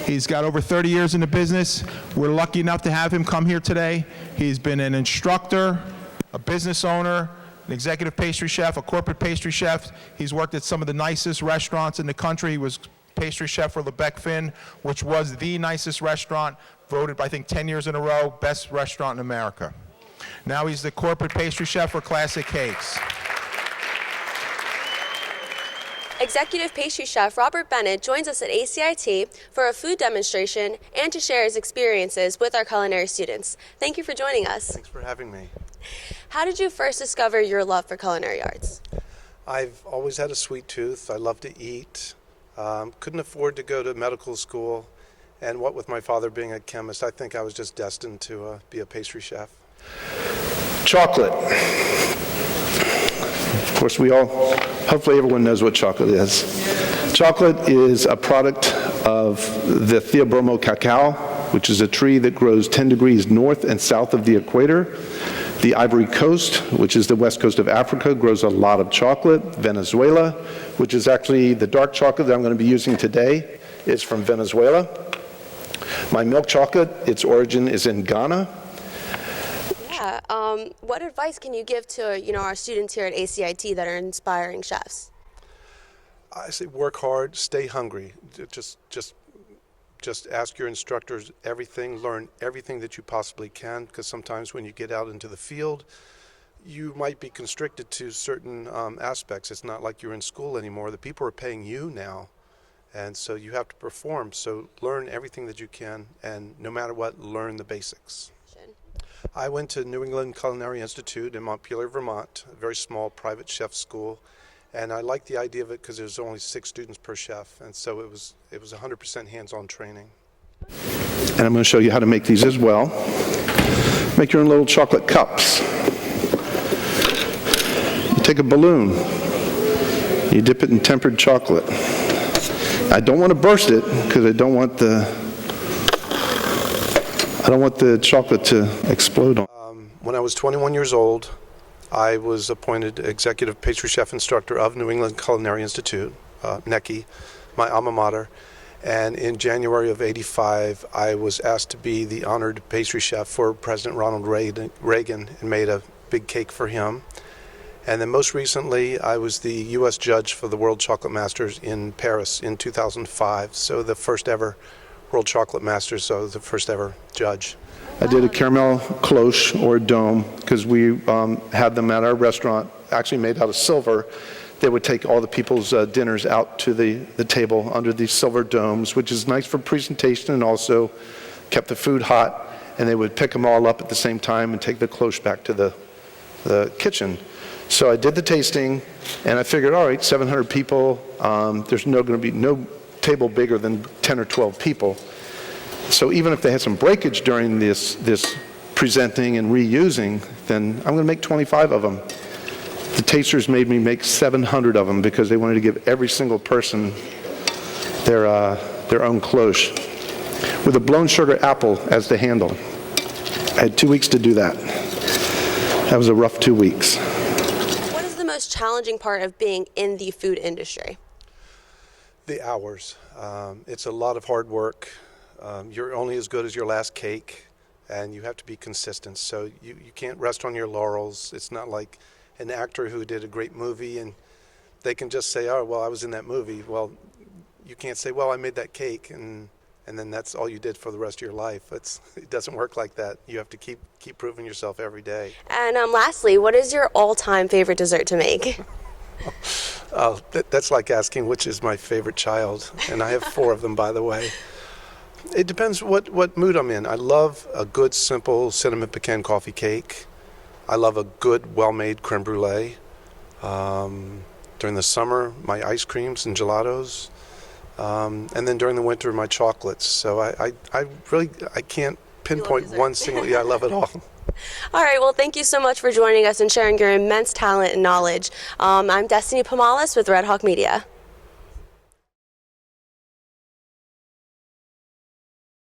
He's got over 30 years in the business. We're lucky enough to have him come here today. He's been an instructor, a business owner, an executive pastry chef, a corporate pastry chef. He's worked at some of the nicest restaurants in the country. He was pastry chef for Lebec Finn, which was the nicest restaurant, voted, I think, 10 years in a row, best restaurant in America. Now he's the corporate pastry chef for Classic Cakes. Executive Pastry Chef Robert Bennett joins us at ACIT for a food demonstration and to share his experiences with our culinary students. Thank you for joining us. Thanks for having me. How did you first discover your love for culinary arts? I've always had a sweet tooth. I love to eat. Couldn't afford to go to medical school, and what with my father being a chemist, I think I was just destined to be a pastry chef. Chocolate. Of course, hopefully everyone knows what chocolate is. Chocolate is a product of the Theobroma cacao, which is a tree that grows 10 degrees north and south of the equator. The Ivory Coast, which is the west coast of Africa, grows a lot of chocolate. Venezuela, which is actually the dark chocolate that I'm going to be using today, is from Venezuela. My milk chocolate, its origin is in Ghana. Yeah, what advice can you give to our students here at ACIT that are inspiring chefs? I say work hard, stay hungry. Just ask your instructors everything, learn everything that you possibly can, because sometimes when you get out into the field, you might be constricted to certain aspects. It's not like you're in school anymore. The people are paying you now, and so you have to perform. So learn everything that you can, and no matter what, learn the basics. I went to New England Culinary Institute in Montpelier, Vermont, a very small private chef school, and I liked the idea of it because there's only 6 students per chef, and so it was 100% hands-on training. And I'm going to show you how to make these as well. Make your own little chocolate cups. You take a balloon, you dip it in tempered chocolate. I don't want to burst it because I don't want the chocolate to explode on. When I was 21 years old, I was appointed Executive Pastry Chef Instructor of New England Culinary Institute, NECI, my alma mater. And in January of '85, I was asked to be the honored pastry chef for President Ronald Reagan and made a big cake for him. And then most recently, I was the U.S. judge for the World Chocolate Masters in Paris in 2005. So the first ever World Chocolate Masters, so the first ever judge. I did a caramel cloche or a dome because we had them at our restaurant, actually made out of silver. They would take all the people's dinners out to the table under these silver domes, which is nice for presentation and also kept the food hot. And they would pick them all up at the same time and take the cloche back to the kitchen. So I did the tasting, and I figured, all right, 700 people, there's going to be no table bigger than 10 or 12 people. So even if they had some breakage during this presenting and reusing, then I'm going to make 25 of them. The tasters made me make 700 of them because they wanted to give every single person their own cloche with a blown sugar apple as the handle. I had 2 weeks to do that. That was a rough 2 weeks. What is the most challenging part of being in the food industry? The hours. It's a lot of hard work. You're only as good as your last cake, and you have to be consistent. So you can't rest on your laurels. It's not like an actor who did a great movie and they can just say, oh, well, I was in that movie. Well, you can't say, well, I made that cake, and then that's all you did for the rest of your life. It doesn't work like that. You have to keep proving yourself every day. And lastly, what is your all-time favorite dessert to make? Oh, that's like asking which is my favorite child, and I have 4 of them, by the way. It depends what mood I'm in. I love a good, simple cinnamon pecan coffee cake. I love a good, well-made creme brulee. During the summer, my ice creams and gelatos. And then during the winter, my chocolates. So I can't pinpoint one single, I love it all. All right, well, thank you so much for joining us and sharing your immense talent and knowledge. I'm Destiny Pomalis with Red Hawk Media.